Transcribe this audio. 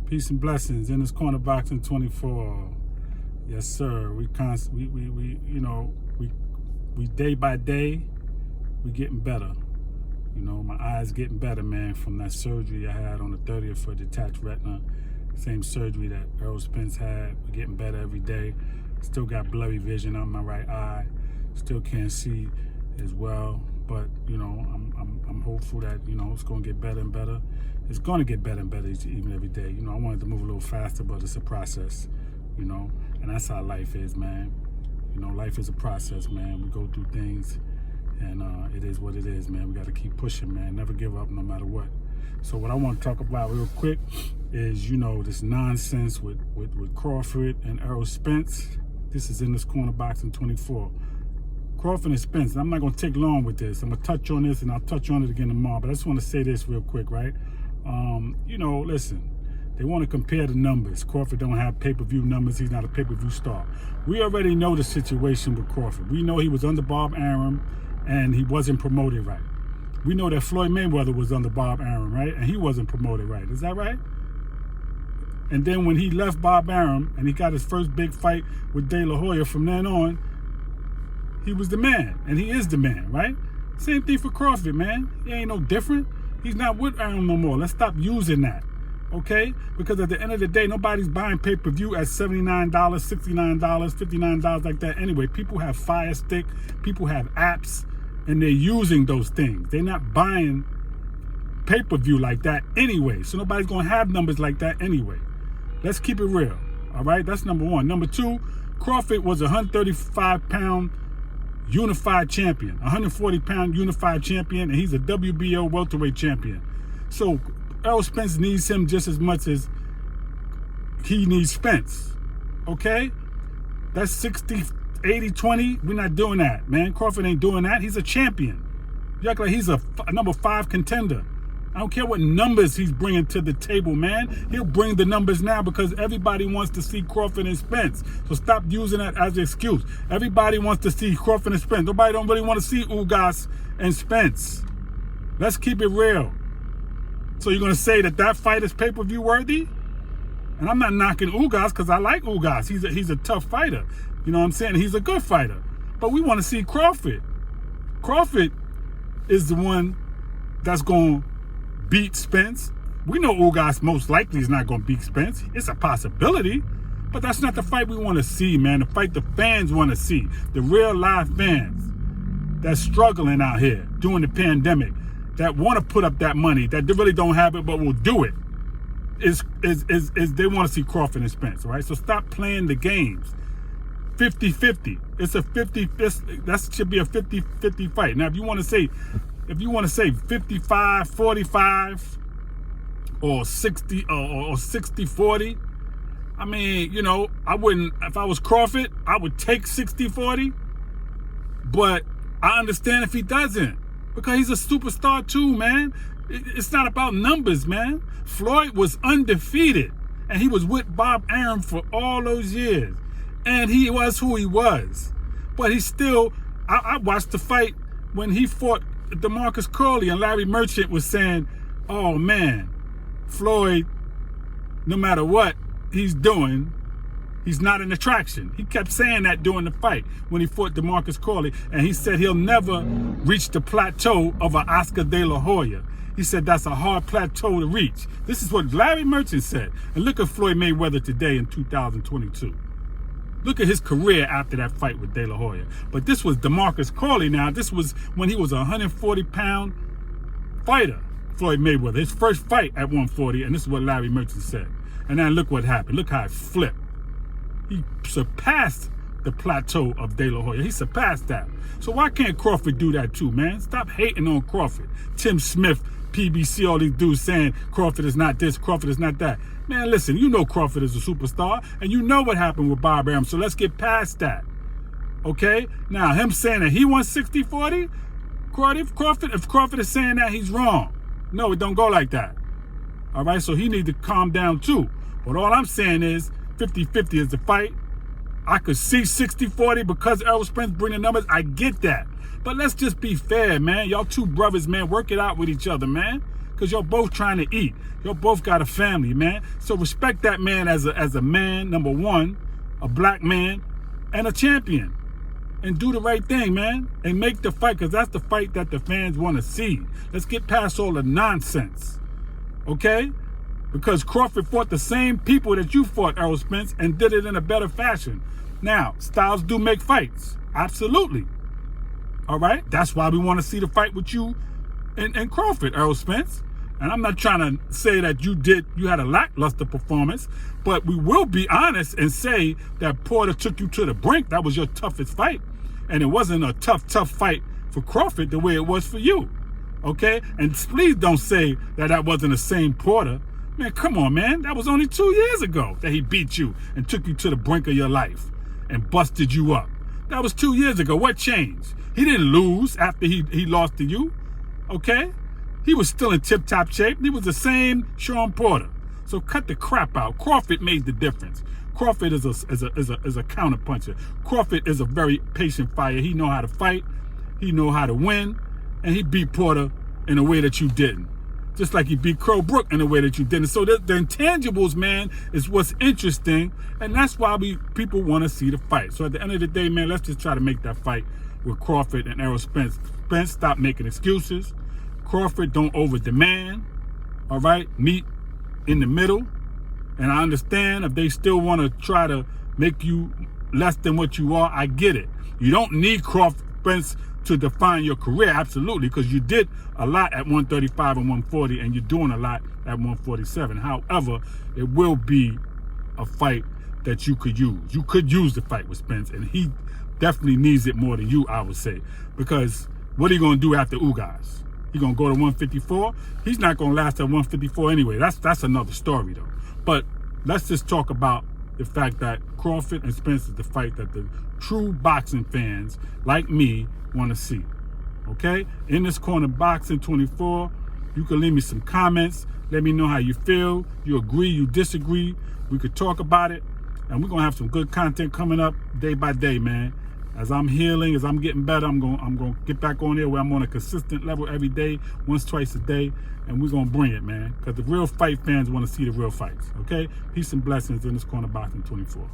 Peace and blessings in this corner boxing 24. Yes, sir. We day by day, we getting better. You know, my eyes getting better, man, from that surgery I had on the 30th for detached retina. Same surgery that Earl Spence had. We're getting better every day. Still got blurry vision on my right eye. Still can't see as well. But, you know, I'm hopeful that, you know, it's going to get better and better. It's going to get better and better even every day. You know, I wanted to move a little faster, but it's a process, you know. And that's how life is, man. You know, life is a process, man. We go through things, and it is what it is, man. We got to keep pushing, man. Never give up no matter what. So what I want to talk about real quick is, you know, this nonsense with Crawford and Errol Spence. This is in this corner boxing 24. Crawford and Spence. I'm not going to take long with this. I'm going to touch on this, and I'll touch on it again tomorrow. But I just want to say this real quick, right? You know, listen. They want to compare the numbers. Crawford don't have pay-per-view numbers. He's not a pay-per-view star. We already know the situation with Crawford. We know he was under Bob Arum, and he wasn't promoted right. We know that Floyd Mayweather was under Bob Arum, right? And he wasn't promoted right. Is that right? And then when he left Bob Arum and he got his first big fight with De La Hoya, from then on, he was the man. And he is the man, right? Same thing for Crawford, man. He ain't no different. He's not with Arum no more. Let's stop using that, okay? Because at the end of the day, nobody's buying pay-per-view at $79, $69, $59 like that anyway. People have Fire Stick. People have apps. And they're using those things. They're not buying pay-per-view like that anyway. So nobody's going to have numbers like that anyway. Let's keep it real. All right? That's number one. Number two, Crawford was a 135-pound unified champion. 140-pound unified champion. And he's a WBO welterweight champion. So Errol Spence needs him just as much as he needs Spence. Okay? That's 80-20, we're not doing that, man. Crawford ain't doing that. He's a champion. You act like he's a number 5 contender. I don't care what numbers he's bringing to the table, man. He'll bring the numbers now because everybody wants to see Crawford and Spence. So stop using that as an excuse. Everybody wants to see Crawford and Spence. Nobody don't really want to see Ugas and Spence. Let's keep it real. So you're going to say that fight is pay-per-view worthy? And I'm not knocking Ugas because I like Ugas. He's a tough fighter. You know what I'm saying? He's a good fighter. But we want to see Crawford. Crawford is the one that's going to beat Spence. We know Ugas most likely is not going to beat Spence. It's a possibility. But that's not the fight we want to see, man. The fight the fans want to see. The real live fans that's struggling out here during the pandemic, that want to put up that money, that they really don't have it but will do it, is they want to see Crawford and Spence, right? So stop playing the games. 50-50. It's a 50. That should be a 50-50 fight. Now, if you want to say 55-45 or 60 or 60-40, I mean, you know, I wouldn't. If I was Crawford, I would take 60-40. But I understand if he doesn't, because he's a superstar too, man. It's not about numbers, man. Floyd was undefeated, and he was with Bob Arum for all those years. And he was who he was. But he still, I watched the fight when he fought DeMarcus Curley, and Larry Merchant was saying, oh man, Floyd, no matter what he's doing, he's not an attraction. He kept saying that during the fight when he fought DeMarcus Curley, and he said he'll never reach the plateau of an Oscar De La Hoya. He said that's a hard plateau to reach. This is what Larry Merchant said. And look at Floyd Mayweather today in 2022. Look at his career after that fight with De La Hoya. But this was DeMarcus Curley now. This was when he was a 140-pound fighter, Floyd Mayweather. His first fight at 140, and this is what Larry Merchant said. And then look what happened. Look how it flipped. He surpassed the plateau of De La Hoya. He surpassed that. So why can't Crawford do that too, man? Stop hating on Crawford. Tim Smith, PBC, all these dudes saying Crawford is not this, Crawford is not that. Man, listen, you know Crawford is a superstar, and you know what happened with Bob Arum, so let's get past that. Okay? Now, him saying that he wants 60-40, if Crawford is saying that, he's wrong. No, it don't go like that. All right? So he needs to calm down too. But all I'm saying is 50-50 is the fight. I could see 60-40 because Errol Spence bring the numbers. I get that. But let's just be fair, man. Y'all two brothers, man, work it out with each other, man. Because you're both trying to eat. You're both got a family, man. So respect that man as a man, number one, a black man, and a champion. And do the right thing, man. And make the fight, because that's the fight that the fans want to see. Let's get past all the nonsense. Okay? Because Crawford fought the same people that you fought, Errol Spence, and did it in a better fashion. Now, styles do make fights. Absolutely. All right? That's why we want to see the fight with you and Crawford, Errol Spence. And I'm not trying to say that you had a lackluster performance, but we will be honest and say that Porter took you to the brink. That was your toughest fight. And it wasn't a tough fight for Crawford the way it was for you. Okay? And please don't say that wasn't the same Porter. Man, come on, man. That was only 2 years ago that he beat you and took you to the brink of your life and busted you up. That was 2 years ago. What changed? He didn't lose after he lost to you. Okay? He was still in tip-top shape. He was the same Sean Porter. So cut the crap out. Crawford made the difference. Crawford is a counterpuncher. Crawford is a very patient fighter. He know how to fight. He know how to win. And he beat Porter in a way that you didn't. Just like he beat Crow Brook in a way that you didn't. So the intangibles, man, is what's interesting. And that's why people want to see the fight. So at the end of the day, man, let's just try to make that fight with Crawford and Errol Spence. Spence, stop making excuses. Crawford, don't over-demand. All right? Meet in the middle. And I understand if they still want to try to make you less than what you are, I get it. You don't need Crawford, Spence, to define your career, absolutely, because you did a lot at 135 and 140, and you're doing a lot at 147. However, it will be a fight that you could use. You could use the fight with Spence, and he definitely needs it more than you, I would say, because what are you going to do after Ugas? He going to go to 154? He's not going to last at 154 anyway. That's another story, though. But let's just talk about the fact that Crawford and Spence is the fight that the true boxing fans like me want to see. Okay? In this corner, Boxing 24, you can leave me some comments. Let me know how you feel. You agree, you disagree. We could talk about it. And we're going to have some good content coming up day by day, man. As I'm healing, as I'm getting better, I'm going to get back on there where I'm on a consistent level every day, once, twice a day. And we're going to bring it, man. Because the real fight fans want to see the real fights. Okay? Peace and blessings in this corner, Boxing 24.